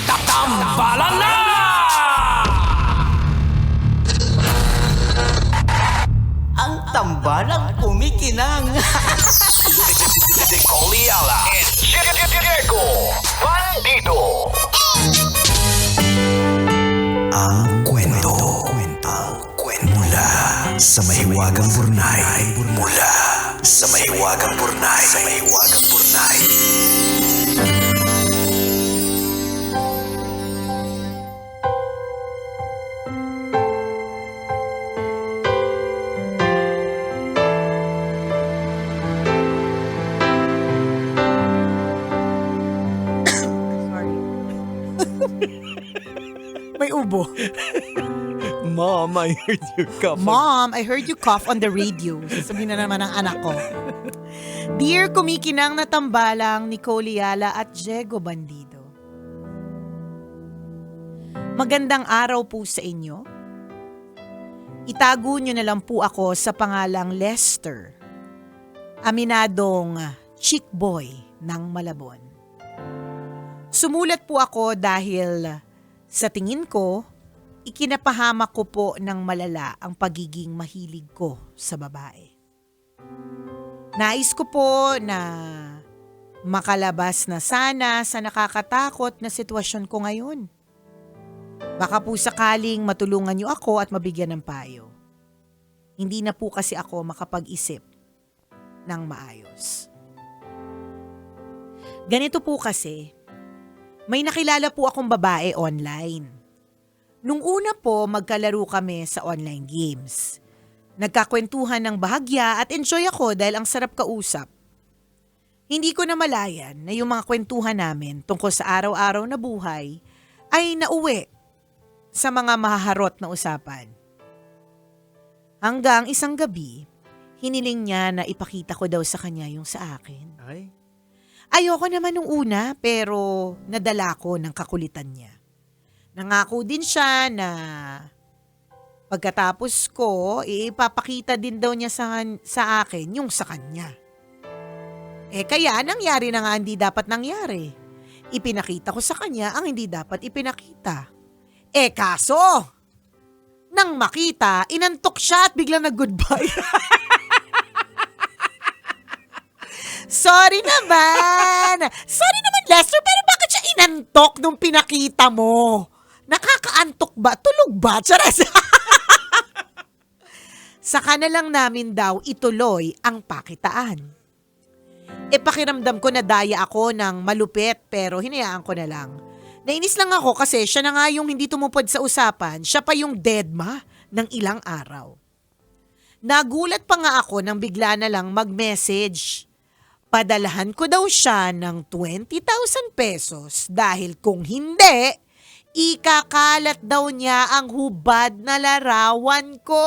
Tambalan na! Ang tambalang kumikinang. Nicole Ayala and Diego Bandido. Ang kwento. Mula sa mahiwagang Burnay. Mula sa mahiwagang Burnay. Sorry. May ubo. Mom, I heard you cough. Mom, I heard you cough on the radio. Sasabihin na naman ng anak ko. Dear kumikinang na tambalang Nicole Ayala at Diego Bandido. Magandang araw po sa inyo. Itago nyo na lang po ako sa pangalang Lester. Aminadong chick boy ng Malabon. Sumulat po ako dahil sa tingin ko, ikinapahamak ko po ng malala ang pagiging mahilig ko sa babae. Nais ko po na makalabas na sana sa nakakatakot na sitwasyon ko ngayon. Baka po sakaling matulungan niyo ako at mabigyan ng payo. Hindi na po kasi ako makapag-isip ng maayos. Ganito po kasi, may nakilala po akong babae online. Nung una po, magkalaro kami sa online games. Nagkakwentuhan ng bahagya at enjoy ako dahil ang sarap kausap. Hindi ko na malayan na yung mga kwentuhan namin tungkol sa araw-araw na buhay ay nauwi sa mga mahaharot na usapan. Hanggang isang gabi, hiniling niya na ipakita ko daw sa kanya yung sa akin. Ay? Ayoko naman nung una pero nadala ko ng kakulitan niya. Nangako din siya na pagkatapos ko, ipapakita din daw niya sa akin yung sa kanya. Kaya nangyari na nga hindi dapat nangyari. Ipinakita ko sa kanya ang hindi dapat ipinakita. Kaso, nang makita, inantok siya at biglang nag-goodbye. Sorry naman, Lester, pero bakit siya inantok nung pinakita mo? Nakakaantok ba? Tulog ba? Charas! Saka na lang namin daw ituloy ang pakitaan. Pakiramdam ko na daya ako ng malupit pero hinayaan ko na lang. Nainis lang ako kasi siya na nga yung hindi tumupad sa usapan, siya pa yung deadma ng ilang araw. Nagulat pa nga ako nang bigla na lang mag-message. Padalahan ko daw siya ng 20,000 pesos dahil kung hindi, ikakalat daw niya ang hubad na larawan ko.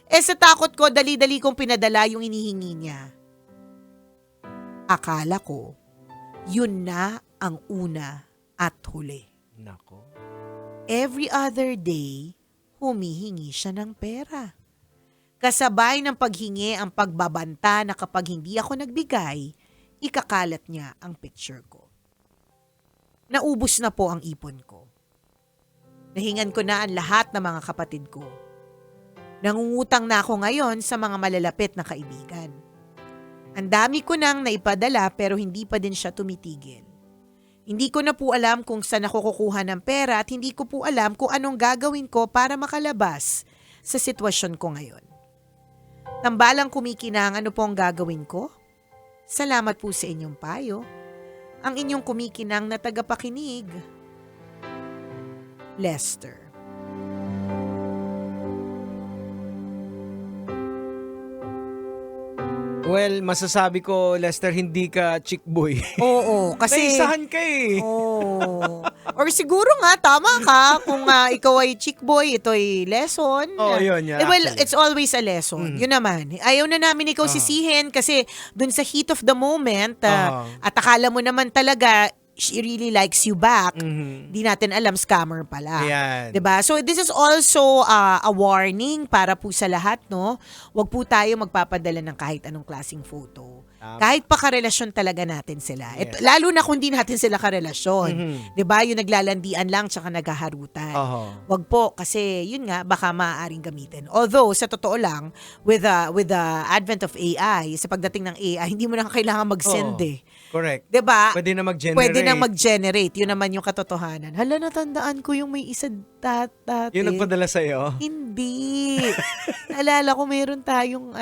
Sa takot ko, dali-dali kong pinadala yung inihingi niya. Akala ko, yun na ang una at huli. Nako. Every other day, humihingi siya ng pera. Kasabay ng paghingi ang pagbabanta na kapag hindi ako nagbigay, ikakalat niya ang picture ko. Naubos na po ang ipon ko. Nahingan ko na ang lahat ng mga kapatid ko. Nangungutang na ako ngayon sa mga malalapit na kaibigan. Ang dami ko nang naipadala pero hindi pa din siya tumitigil. Hindi ko na po alam kung saan ako kukuha ng pera at hindi ko po alam kung anong gagawin ko para makalabas sa sitwasyon ko ngayon. Tambalang kumikinang, ano po ang gagawin ko? Salamat po sa inyong payo. Ang inyong kumikinang na tagapakinig. Lester. Well, masasabi ko, Lester, hindi ka chick boy. Oo, kasi... Naisahan ka eh. Oo. Or siguro nga, tama ka. Kung ikaw ay chick boy, ito ay lesson. Oh, yun. Well, actually. it's always a lesson. Yun naman. Ayaw na namin ikaw sisihin kasi dun sa heat of the moment, at akala mo naman talaga, she really likes you back. Di natin alam, scammer pala. Ayan. 'Di ba? So this is also a warning para po sa lahat, no? Huwag po tayo magpapadala ng kahit anong klaseng photo. Tama. Kahit pa karelasyon talaga natin sila. Yes. Lalo na kung di natin sila karelasyon. Mhm. 'Di ba? Yung naglalandian lang tsaka naghaharutan. Oho. Wag po kasi yun nga baka maaaring gamitin. Although sa totoo lang with the advent of AI, sa pagdating ng AI, hindi mo na kailangan mag-send Oo. eh. Correct. 'Di ba? Pwede na mag-generate. Pwede nang mag-generate. Yun naman yung katotohanan. Hala, natandaan ko yung may isa dati. Yung nagpadala sa'yo. Hindi. Naalala ko meron tayong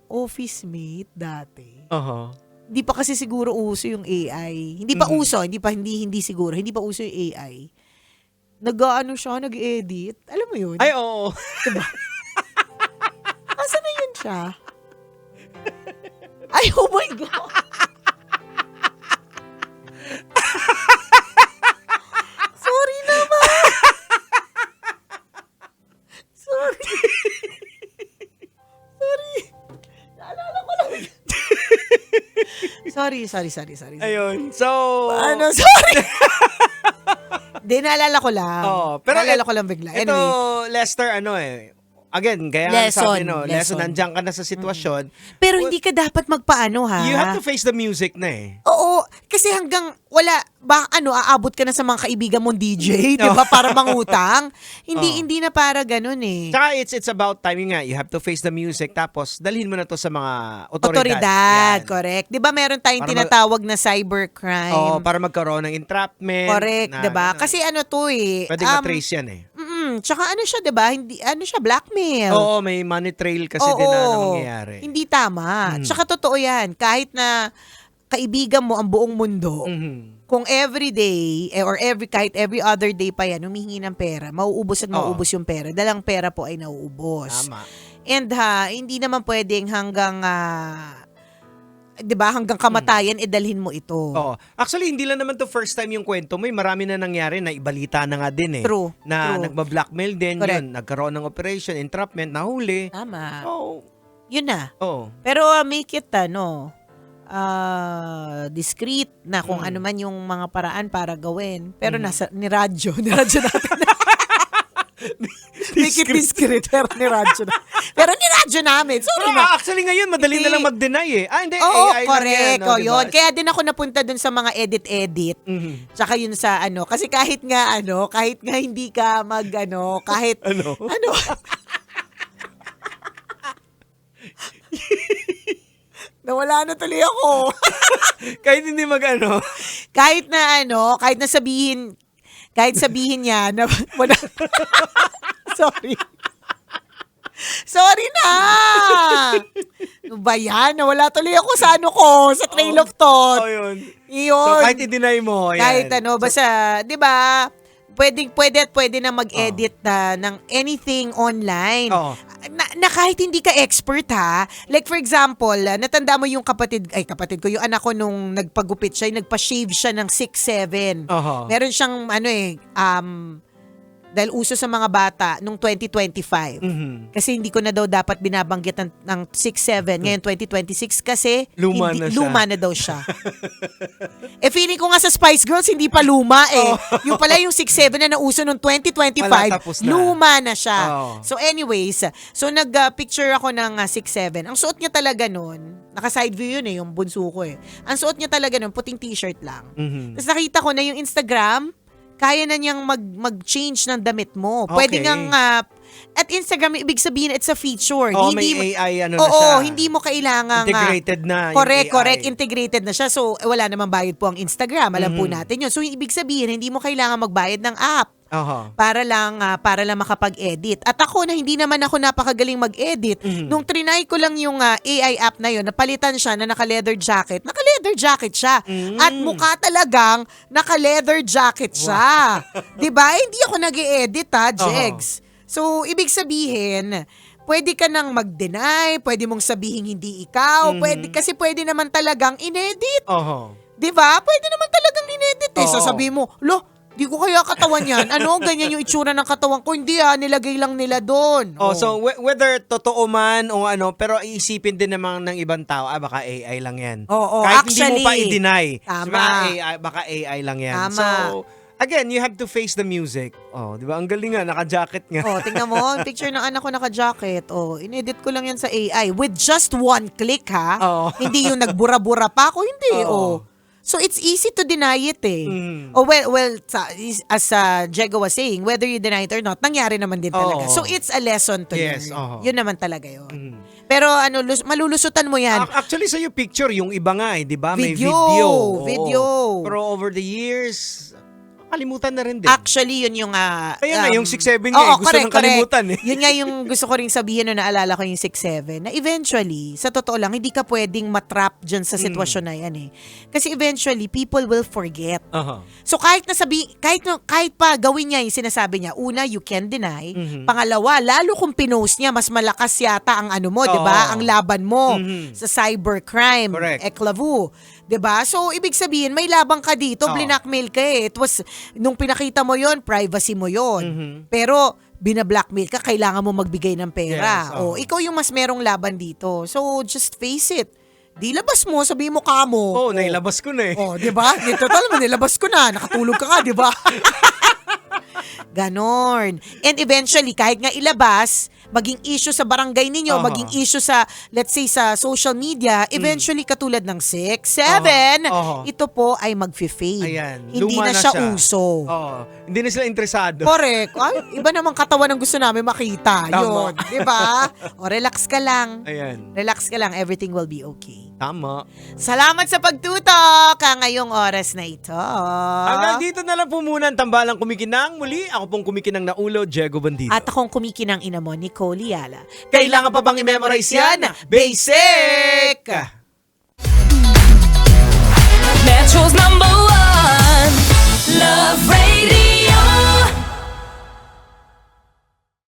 office mate dati. Oho. Hindi pa kasi siguro uso yung AI. Hindi pa uso, hindi siguro. Hindi pa uso yung AI. Siya, nag-edit. Alam mo yun? Ay, oo. Asa na yun siya? Ay, oh my God! Sorry naman! Sorry. Naalala ko lang. Sorry. Ayun. So, Sorry. Di, naalala ko lang. Oo, pero naalala ko lang bigla. ito, Anyway. Lester, again, kaya nga sabi, Lesson. lesson, nandiyan ka na sa sitwasyon. Pero hindi ka dapat magpaano, ha? You have to face the music na eh. Oo, kasi hanggang aabot ka na sa mga kaibigan mong DJ, 'di ba, para mangutang. Hindi na para ganun eh. Tsaka it's about timing nga. You have to face the music, tapos dalhin mo na to sa mga otoridad. Otoridad, Yan. correct. 'Di ba meron tayong Para tinatawag na cybercrime? Oo, para magkaroon ng entrapment. Correct, na, 'di ba? Kasi to eh. pwedeng matrace yan eh. Tsaka siya, 'di ba? Hindi siya blackmail. Oo, may money trail kasi din na nangyayari. Hindi tama. Tsaka totoo 'yan. Kahit na kaibigan mo ang buong mundo, Mhm. kung every day or kahit every other day pa yan, humihingi ng pera, mauubos at mauubos yung pera. Dalang pera po ay nauubos. Tama. And hindi naman pwedeng hanggang, 'di ba, hanggang kamatayan dalhin mo ito. Oo. Actually, hindi lang naman to first time yung kwento mo. Marami na nangyari na ibalita na nga din eh. True. Na True. nagba-blackmail din. Correct. Yun, nagkaroon ng operation, entrapment, nahuli. Tama. Oo. Yun na. Oo. Pero make it discreet na kung ano man yung mga paraan para gawin. Pero niradyo natin. Make it discreet, pero niradyo na. Pero niradyo namin. Sorry Pero na. actually ngayon, madali na lang mag-deny eh. Hindi, Oo, AI lang correct. yan, no, diba? Yun. Kaya din ako napunta dun sa mga edit-edit. Mhm. Tsaka yun sa kasi kahit nga hindi ka kahit Ano? nawala na tuloy ako. Kahit hindi mag-ano. kahit sabihin niya na wala. Sorry na. Ano ba yan? Nawala tuloy ako sa sa trail of thought. Oh, yun. Yun. So, kahit i-deny mo, yan. Kahit basta, di ba, pwede na mag-edit ng anything online. Oo. Na kahit hindi ka expert ha. Like for example, natanda mo yung kapatid ko, yung anak ko nung nagpagupit siya, nagpa-shave siya ng 6'7". Oho. Meron siyang dahil uso sa mga bata nung 2025. Mhm. Kasi hindi ko na daw dapat binabanggit ng 6'7". Ngayon 2026 kasi Luma na siya. luma na daw siya. Feeling ko nga sa Spice Girls hindi pa luma eh. Yung pala yung 6'7" na nauso nung 2025, Wala, tapos na. luma na siya. Oo. So anyways, nag-picture ako ng 6'7". Ang suot niya talaga nun, naka-side view yun eh, yung bunso ko eh. Ang suot niya talaga nun, puting t-shirt lang. Mhm. Tapos nakita ko na yung Instagram, kaya na niyang mag-change ng damit mo. Pwede Okay. ngang, at Instagram, ibig sabihin, it's a feature. Oh, may AI na Oo, siya. hindi mo kailangan. Integrated na yung Correct, AI. integrated na siya. So, wala namang bayad po ang Instagram. Alam po natin yun. So, ibig sabihin, hindi mo kailangan magbayad ng app. Oho. Para lang makapag-edit. At ako na hindi naman ako napakagaling mag-edit, nung trinay ko lang yung AI app na yun, napalitan siya na naka-leather jacket. Naka-leather jacket siya. At mukha talagang naka-leather jacket siya. 'Di ba? Hindi ako nag-e-edit Jegs. So, ibig sabihin, pwede ka nang mag-deny, pwede mong sabihin hindi ikaw, kasi pwede naman talagang inedit. Oho. 'Di ba? Pwede naman talagang inedit eh. Oo. Sasabihin mo, di ko kaya katawan yan. Ganyan yung itsura ng katawan ko. Hindi nilagay lang nila doon. So whether totoo man o pero iisipin din naman ng ibang tao, baka AI lang yan. Oo, Kahit actually, hindi mo pa i-deny. tama. Baka AI lang yan. Tama. So, Again, you have to face the music. Oh, di ba? Ang galing nga, naka-jacket nga. Oh, tingnan mo, yung picture ng anak ko naka-jacket. Oh, inedit ko lang yan sa AI with just one click, ha? Oo. Hindi yung nagbura-bura pa ako, hindi. Oo. Oh. So it's easy to deny it eh. Mm. Oh well as Jego was saying, whether you deny it or not, nangyari naman din talaga. Oo. So it's a lesson to Yes, learn. oo. Yun naman talaga yun. Mm. Pero malulusutan mo yan. Actually, sa yung picture, yung iba nga eh, di ba? May Video, video. Oo. video. Pero over the years, kalimutan na rin din. Actually, yun yung... Kaya nga, yung 6'7" nga eh, gusto nang kalimutan eh. Yun nga yung gusto ko ring sabihin nung naalala ko yung 6'7", na eventually, sa totoo lang, hindi ka pwedeng matrap dyan sa sitwasyon na yan eh. Kasi eventually, people will forget. Aha. So kahit pa gawin niya yung sinasabi niya, una, you can deny. Pangalawa, lalo kung pinost niya, mas malakas yata ang ano mo, di ba? Ang laban mo sa cybercrime, Correct. eklavu. 'Di ba? So ibig sabihin may labang ka dito, blackmail ka eh. It was nung pinakita mo 'yon, privacy mo 'yon. Pero bina-blackmail ka, kailangan mo magbigay ng pera. Yes, O ikaw yung mas merong laban dito. So just face it. Di labas mo, sabihin mo ka mo. Oo, nailabas ko na eh. Oh, 'di ba? Dito talaga nilabas ko na, nakatulog ka nga, 'di ba? Ganon. And eventually, kahit nga ilabas, maging issue sa barangay ninyo, maging issue sa, let's say, sa social media, eventually, katulad ng 6, 7, ito po ay mag-fade. Ayan, Hindi luma na na siya siya. uso. Oo. Hindi na sila interesado. Correct. Ay, iba namang katawan ang gusto namin makita. Tama. Yun. Diba? O, relax ka lang. Ayan. Relax ka lang. Everything will be okay. Tama. Salamat sa pagtutok ngayong oras na ito. Hanggang dito na lang po muna ang tambalang kumikinang. Muli, ako pong kumikinang na ulo, Jego Bandido. At akong kumikinang ina mo, Nicole Liala. Kailangan pa bang i-memorize yan? Basic! Metro's #1 Love Radio.